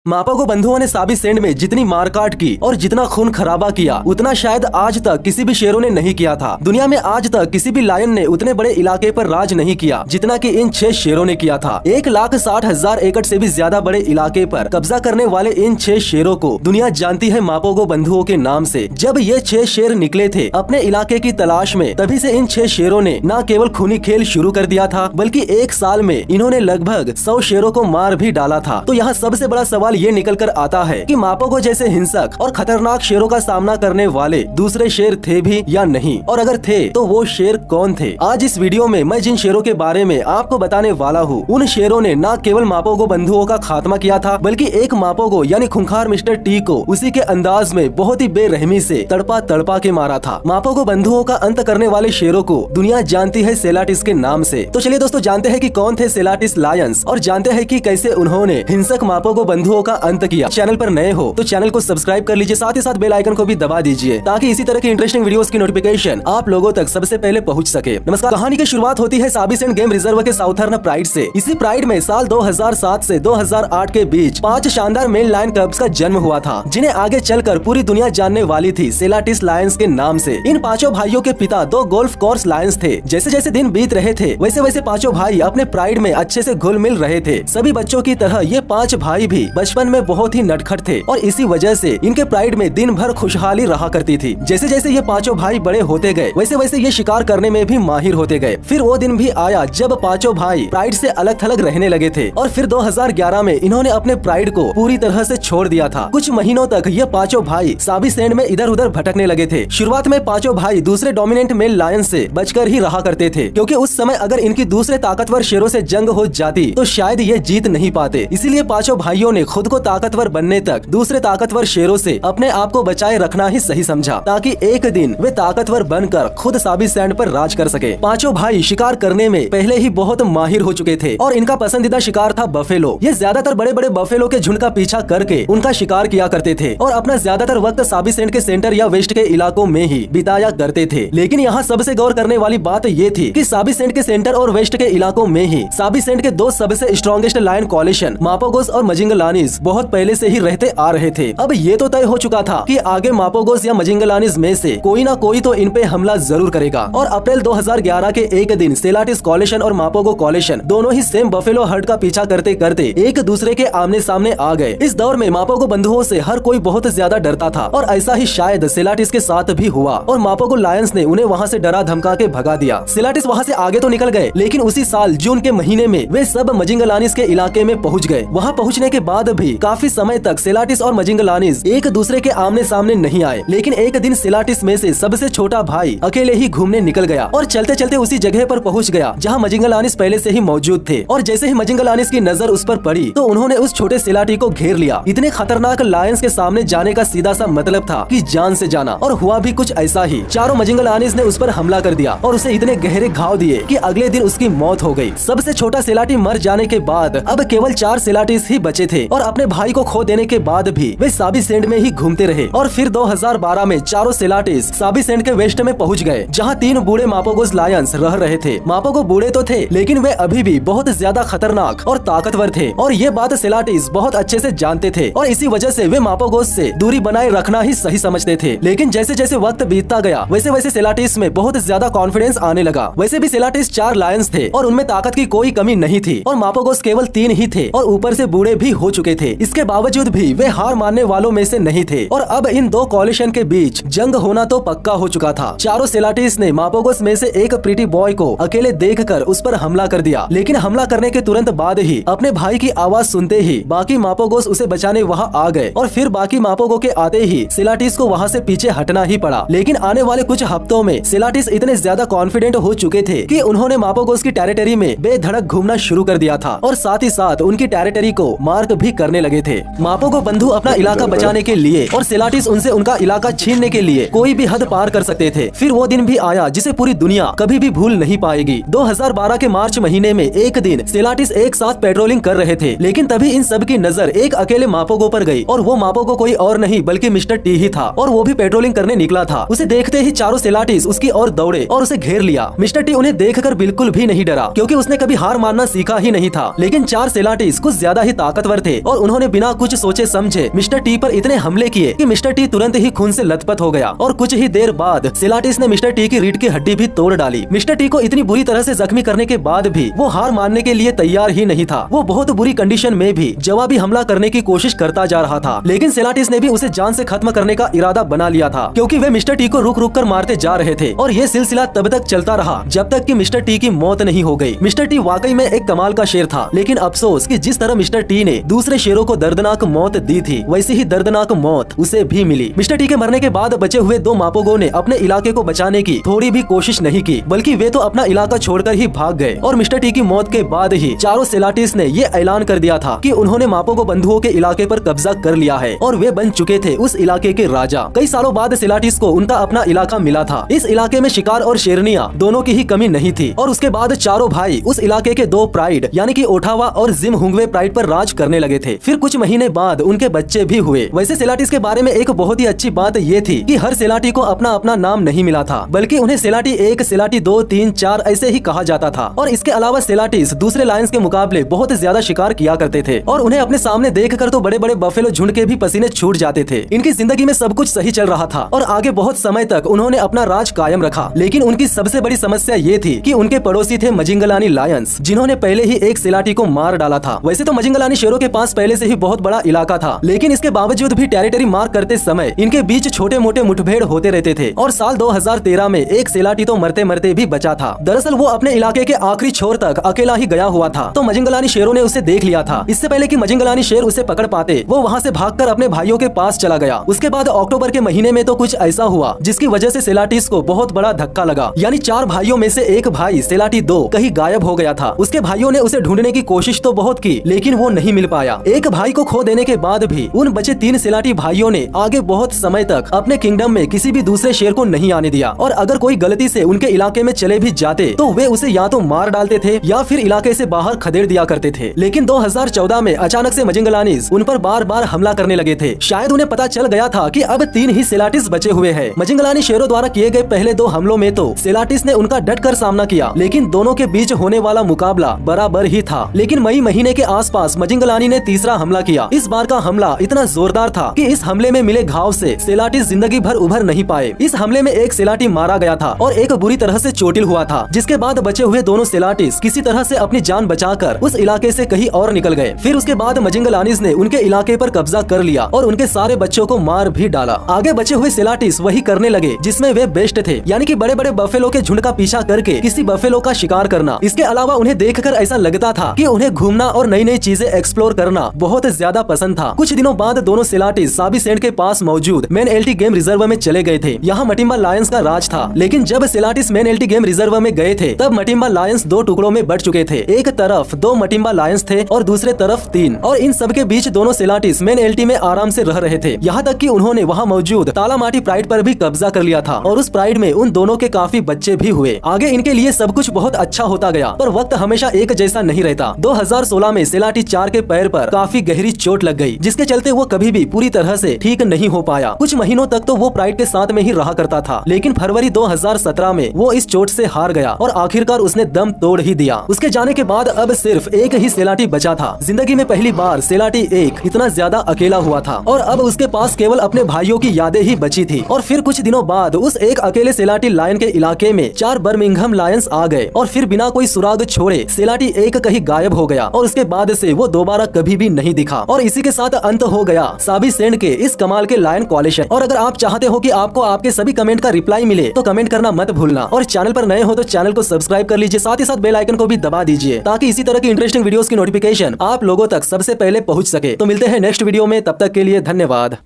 मापोगो बंधुओं ने साबी सेंड में जितनी मारकाट की और जितना खून खराबा किया उतना शायद आज तक किसी भी शेरों ने नहीं किया था। दुनिया में आज तक किसी भी लायन ने उतने बड़े इलाके पर राज नहीं किया जितना कि इन 6 शेरों ने किया था। 1,60,000 एकड़ से भी ज्यादा बड़े इलाके पर कब्जा करने वाले इन 6 शेरों को दुनिया जानती है मापोगो बंधुओं के नाम से। जब ये 6 शेर निकले थे अपने इलाके की तलाश में, तभी से इन 6 शेरों ने न केवल खूनी खेल शुरू कर दिया था बल्कि 1 साल में इन्होंने लगभग 100 शेरों को मार भी डाला था। तो यहाँ सबसे बड़ा सवाल ये निकल कर आता है कि मापोगो जैसे हिंसक और खतरनाक शेरों का सामना करने वाले दूसरे शेर थे भी या नहीं, और अगर थे तो वो शेर कौन थे। आज इस वीडियो में मैं जिन शेरों के बारे में आपको बताने वाला हूँ, उन शेरों ने न केवल मापोगो बंधुओं का खात्मा किया था बल्कि एक मापोगो यानी खूंखार मिस्टर टी को उसी के अंदाज में बहुत ही बेरहमी से तड़पा तड़पा के मारा था। मापोगो बंधुओं का अंत करने वाले शेरों को दुनिया जानती है सेलाटिस के नाम से। तो चलिए दोस्तों, जानते हैं कि कौन थे सेलाटिस लायंस और जानते हैं कि कैसे उन्होंने हिंसक मापोगो बंधुओं का अंत किया। चैनल पर नए हो तो चैनल को सब्सक्राइब कर लीजिए, साथ ही साथ बेल आइकन को भी दबा दीजिए ताकि इसी तरह की इंटरेस्टिंग वीडियोस की नोटिफिकेशन आप लोगों तक सबसे पहले पहुंच सके। नमस्कार। कहानी की शुरुआत होती है साबी सेंड गेम रिजर्व के साउथर्न प्राइड से। इसी प्राइड में साल 2007 से 2008 के बीच 5 शानदार मेल लायन कब्स का जन्म हुआ था, जिन्हें आगे चलकर पूरी दुनिया जानने वाली थी सेलाटिस लायंस के नाम से। इन पांचों भाइयों के पिता 2 गोल्फ कोर्स लायंस थे। जैसे जैसे दिन बीत रहे थे वैसे वैसे पांचों भाई अपने प्राइड में अच्छे से घुल मिल रहे थे। सभी बच्चों की तरह ये 5 भाई भी बचपन में बहुत ही नटखट थे और इसी वजह से इनके प्राइड में दिन भर खुशहाली रहा करती थी। जैसे जैसे ये पांचों भाई बड़े होते गए वैसे वैसे ये शिकार करने में भी माहिर होते गए। फिर वो दिन भी आया जब पांचों भाई प्राइड से अलग थलग रहने लगे थे और फिर 2011 में इन्होंने अपने प्राइड को पूरी तरह से छोड़ दिया था। कुछ महीनों तक ये पांचों भाई साबी सेंड में इधर उधर भटकने लगे थे। शुरुआत में पांचों भाई दूसरे डोमिनेंट मेल लायन से बचकर ही रहा करते थे, क्योंकि उस समय अगर इनकी दूसरे ताकतवर शेरों से जंग हो जाती तो शायद ये जीत नहीं पाते। इसीलिए पांचों भाइयों ने खुद को ताकतवर बनने तक दूसरे ताकतवर शेरों से अपने आप को बचाए रखना ही सही समझा, ताकि एक दिन वे ताकतवर बनकर खुद साबी सैंड पर राज कर सके। पांचों भाई शिकार करने में पहले ही बहुत माहिर हो चुके थे और इनका पसंदीदा शिकार था बफेलो। ये ज्यादातर बड़े बड़े बफेलो के झुंड का पीछा करके उनका शिकार किया करते थे और अपना ज्यादातर वक्त साबी सैंड के सेंटर या वेस्ट के इलाकों में ही बिताया करते थे। लेकिन यहाँ सबसे गौर करने वाली बात ये थी कि साबी सैंड के सेंटर और वेस्ट के इलाकों में ही साबी सैंड के 2 सबसे स्ट्रॉन्गेस्ट लायन कॉलिशन मापोगोस और मजिंगलानिस बहुत पहले से ही रहते आ रहे थे। अब ये तो तय हो चुका था कि आगे मापोगोस या मजिंगलानिस में से कोई ना कोई तो इन पे हमला जरूर करेगा। और अप्रैल 2011 के एक दिन सेलाटिस कॉलिशन और मापोगो कॉलिशन दोनों ही सेम बफेलो हर्ड का पीछा करते करते एक दूसरे के आमने सामने आ गए। इस दौर में मापोगो बंधुओं से हर कोई बहुत ज्यादा डरता था और ऐसा ही शायद सेलाटिस के साथ भी हुआ और मापोगो लायंस ने उन्हें वहाँ से डरा धमका के भगा दिया। सेलाटिस वहाँ से आगे तो निकल गए, लेकिन उसी साल जून के महीने में वे सब मजिंगलानिस के इलाके में पहुँच गए। वहाँ पहुँचने के बाद भी काफी समय तक सेलाटिस और मजिंगलानिस एक दूसरे के आमने सामने नहीं आए। लेकिन एक दिन सेलाटिस में से सबसे छोटा भाई अकेले ही घूमने निकल गया और चलते चलते उसी जगह पर पहुंच गया जहां मजिंगलानिस पहले से ही मौजूद थे। और जैसे ही मजिंगलानिस की नजर उस पर पड़ी तो उन्होंने उस छोटे सेलाटी को घेर लिया। इतने खतरनाक लायंस के सामने जाने का सीधा सा मतलब था कि जान से जाना, और हुआ भी कुछ ऐसा ही। चारों मजिंगलानिस ने उस पर हमला कर दिया और उसे इतने गहरे घाव दिए कि अगले दिन उसकी मौत हो गई। सबसे छोटा सेलाटी मर जाने के बाद अब केवल 4 सेलाटीस ही बचे थे और अपने भाई को खो देने के बाद भी वे साबी सेंड में ही घूमते रहे। और फिर 2012 में चारों सेलाटीस साबी सेंड के वेस्ट में पहुंच गए, जहां 3 बूढ़े मापोगोस लायंस रह रहे थे। मापोगो बूढ़े तो थे लेकिन वे अभी भी बहुत ज्यादा खतरनाक और ताकतवर थे और ये बात सेलाटीस बहुत अच्छे से जानते थे और इसी वजह से वे मापोगोस से दूरी बनाए रखना ही सही समझते थे। लेकिन जैसे जैसे वक्त बीतता गया वैसे वैसे सेलाटीस में बहुत ज्यादा कॉन्फिडेंस आने लगा। वैसे भी सेलाटीस 4 लायंस थे और उनमें ताकत की कोई कमी नहीं थी और मापोगोस केवल 3 ही थे और ऊपर से बूढ़े भी हो चुके थे। इसके बावजूद भी वे हार मानने वालों में से नहीं थे और अब इन 2 कॉलिशन के बीच जंग होना तो पक्का हो चुका था। चारों सेलाटीस ने मापोगोस में से एक प्रीटी बॉय को अकेले देखकर उस पर हमला कर दिया, लेकिन हमला करने के तुरंत बाद ही अपने भाई की आवाज सुनते ही बाकी मापोगोस उसे बचाने वहां आ गए और फिर बाकी मापोगो के आते ही सेलाटीस को वहां से पीछे हटना ही पड़ा। लेकिन आने वाले कुछ हफ्तों में सेलाटीस इतने ज्यादा कॉन्फिडेंट हो चुके थे कि उन्होंने मापोगोस की टेरिटरी में बेधड़क घूमना शुरू कर दिया था और साथ ही साथ उनकी टेरिटरी को मार्क भी करने लगे थे। मापोगो बंधु अपना इलाका बचाने के लिए और सेलाटीस उनसे उनका इलाका छीनने के लिए कोई भी हद पार कर सकते थे। फिर वो दिन भी आया जिसे पूरी दुनिया कभी भी भूल नहीं पाएगी। 2012 के मार्च महीने में एक दिन सेलाटीस एक साथ पेट्रोलिंग कर रहे थे, लेकिन तभी इन सब की नजर एक अकेले मापोगो पर गई और वो मापोगो कोई और नहीं बल्कि मिस्टर टी ही था और वो भी पेट्रोलिंग करने निकला था। उसे देखते ही चारों सेलाटीस उसकी ओर दौड़े और उसे घेर लिया। मिस्टर टी उन्हें देखकर बिल्कुल भी नहीं डरा, क्योंकि उसने कभी हार मानना सीखा ही नहीं था। लेकिन 4 सेलाटीस कुछ ज्यादा ही ताकतवर थे और उन्होंने बिना कुछ सोचे समझे मिस्टर टी पर इतने हमले किए कि मिस्टर टी तुरंत ही खून से लथपथ हो गया और कुछ ही देर बाद सिलाटिस ने मिस्टर टी की रीढ़ की हड्डी भी तोड़ डाली। मिस्टर टी को इतनी बुरी तरह से जख्मी करने के बाद भी वो हार मानने के लिए तैयार ही नहीं था। वो बहुत बुरी कंडीशन में भी जवाबी हमला करने की कोशिश करता जा रहा था, लेकिन सिलाटिस ने भी उसे जान से खत्म करने का इरादा बना लिया था, क्योंकि वे मिस्टर टी को रुक रुक कर मारते जा रहे थे। और ये सिलसिला तब तक चलता रहा जब तक कि मिस्टर टी की मौत नहीं हो गई। मिस्टर टी वाकई में एक कमाल का शेर था, लेकिन अफसोस कि जिस तरह मिस्टर टी ने दूसरे शेरों को दर्दनाक मौत दी थी, वैसी ही दर्दनाक मौत उसे भी मिली। मिस्टर टी के मरने के बाद बचे हुए दो मापोगों ने अपने इलाके को बचाने की थोड़ी भी कोशिश नहीं की, बल्कि वे तो अपना इलाका छोड़कर ही भाग गए। और मिस्टर टी की मौत के बाद ही चारों सिलाटिस ने ये ऐलान कर दिया था कि उन्होंने मापोगो बंधुओं के इलाके पर कब्जा कर लिया है और वे बन चुके थे उस इलाके के राजा। कई सालों बाद सिलाटिस को उनका अपना इलाका मिला था। इस इलाके में शिकार और शेरनियां दोनों की ही कमी नहीं थी और उसके बाद चारों भाई उस इलाके के दो प्राइड यानी कि ओठावा और जिम हुंगवे प्राइड पर राज करने लगे थे। फिर कुछ महीने बाद उनके बच्चे भी हुए। वैसे सिलाटिस के बारे में एक बहुत ही अच्छी बात ये थी कि हर सिलाटी को अपना अपना नाम नहीं मिला था, बल्कि उन्हें सिलाटी 1, सिलाटी 2, 3, 4 ऐसे ही कहा जाता था। और इसके अलावा सिलाटिस दूसरे लायंस के मुकाबले बहुत ज्यादा शिकार किया करते थे और उन्हें अपने सामने देखकर तो बड़े बड़े बफेलो झुंड के भी पसीने छूट जाते थे। इनकी जिंदगी में सब कुछ सही चल रहा था और आगे बहुत समय तक उन्होंने अपना राज कायम रखा, लेकिन उनकी सबसे बड़ी समस्या ये थी कि उनके पड़ोसी थे मजिंगलानी लायंस, जिन्होंने पहले ही एक सिलाटी को मार डाला था। वैसे तो मजिंगलानी शेरों के पास पहले से ही बहुत बड़ा इलाका था, लेकिन इसके बावजूद भी टेरिटरी मार्क करते समय इनके बीच छोटे मोटे मुठभेड़ होते रहते थे और साल 2013 में एक सिलाटी तो मरते मरते भी बचा था। दरअसल वो अपने इलाके के आखिरी छोर तक अकेला ही गया हुआ था, तो मजिंगलानी शेरों ने उसे देख लिया था। इससे पहले कि मजिंगलानी शेर उसे पकड़ पाते, वो वहाँ से भागकर अपने भाइयों के पास चला गया। उसके बाद अक्टूबर के महीने में तो कुछ ऐसा हुआ जिसकी वजह से सिलाटिस को बहुत बड़ा धक्का लगा। यानी 4 भाइयों में से एक भाई सिलाटी 2 कहीं गायब हो गया था। उसके भाइयों ने उसे ढूंढने की कोशिश तो बहुत की, लेकिन वो नहीं मिल पाया। एक भाई को खो देने के बाद भी उन बचे 3 सिलाटी भाइयों ने आगे बहुत समय तक अपने किंगडम में किसी भी दूसरे शेर को नहीं आने दिया और अगर कोई गलती से उनके इलाके में चले भी जाते तो वे उसे या तो मार डालते थे या फिर इलाके से बाहर खदेड़ दिया करते थे। लेकिन 2014 में अचानक से मजिंगलानीज उन पर बार बार हमला करने लगे थे। शायद उन्हें पता चल गया था कि अब 3 ही सिलाटिस बचे हुए हैं। मजिंगलानी शेरों द्वारा किए गए पहले 2 हमलों में तो सिलाटिस ने उनका डटकर सामना किया, लेकिन दोनों के बीच होने वाला मुकाबला बराबर ही था। लेकिन मई महीने के आसपास मजिंगलानी ने तीसरा हमला किया। इस बार का हमला इतना जोरदार था कि इस हमले में मिले घाव से सिलाटिस जिंदगी भर उभर नहीं पाए। इस हमले में एक सिलाटी मारा गया था और एक बुरी तरह से चोटिल हुआ था, जिसके बाद बचे हुए दोनों सिलाटिस किसी तरह से अपनी जान बचाकर उस इलाके से कहीं और निकल गए। फिर उसके बाद मजिंगलानीज ने उनके इलाके पर कब्जा कर लिया और उनके सारे बच्चों को मार भी डाला। आगे बचे हुए सिलाटिस वही करने लगे जिसमें वे बेस्ट थे, यानी कि बड़े बड़े बफेलो के झुंड का पीछा करके किसी बफेलो का शिकार करना। इसके अलावा उन्हें देखकर ऐसा लगता था कि उन्हें घूमना और नई नई चीजें एक्सप्लोर करना बहुत ज्यादा पसंद था। कुछ दिनों बाद दोनों सिलाटिस साबी सेंड के पास मौजूद मेन एल्टी गेम रिजर्व में चले गए थे। यहाँ मटिम्बा लायंस का राज था, लेकिन जब सिलाटिस मेन एल्टी गेम रिजर्व में गए थे तब मटिम्बा लायंस 2 टुकड़ों में बढ़ चुके थे। एक तरफ 2 मटिम्बा लायंस थे और दूसरे तरफ 3, और इन सब के बीच दोनों सिलाटिस मेन एल्टी में आराम से रह रहे थे। यहाँ तक कि उन्होंने वहाँ मौजूद तालामाटी प्राइड पर भी कब्जा कर लिया था और उस प्राइड में उन दोनों के काफी बच्चे भी हुए। आगे इनके लिए सब कुछ बहुत अच्छा होता गया, पर वक्त हमेशा एक जैसा नहीं रहता। 2016 में सिलाटी 4 के पैर पर काफी गहरी चोट लग गई, जिसके चलते वो कभी भी पूरी तरह से ठीक नहीं हो पाया। कुछ महीनों तक तो वो प्राइड के साथ में ही रहा करता था, लेकिन फरवरी 2017 में वो इस चोट से हार गया और आखिरकार उसने दम तोड़ ही दिया। उसके जाने के बाद अब सिर्फ एक ही सिलाटी बचा था। जिंदगी में पहली बार सिलाटी 1 इतना ज्यादा अकेला हुआ था और अब उसके पास केवल अपने भाइयों की यादें ही बची थी। और फिर कुछ दिनों बाद उस एक अकेले सिलाटी लायन के इलाके में 4 बर्मिंघम लायंस आ गए और फिर बिना कोई सुराग छोड़े सिलाटी 1 कहीं गायब हो गया और उसके बाद से वो दोबारा कभी भी नहीं दिखा। और इसी के साथ अंत हो गया साबी सेंड के इस कमाल के लायन कॉलेशन। और अगर आप चाहते हो कि आपको आपके सभी कमेंट का रिप्लाई मिले तो कमेंट करना मत भूलना, और चैनल पर नए हो तो चैनल को सब्सक्राइब कर लीजिए, साथ ही साथ बेल आइकन को भी दबा दीजिए ताकि इसी तरह की इंटरेस्टिंग वीडियोस की नोटिफिकेशन आप लोगों तक सबसे पहले पहुंच सके। तो मिलते हैं नेक्स्ट वीडियो में, तब तक के लिए धन्यवाद।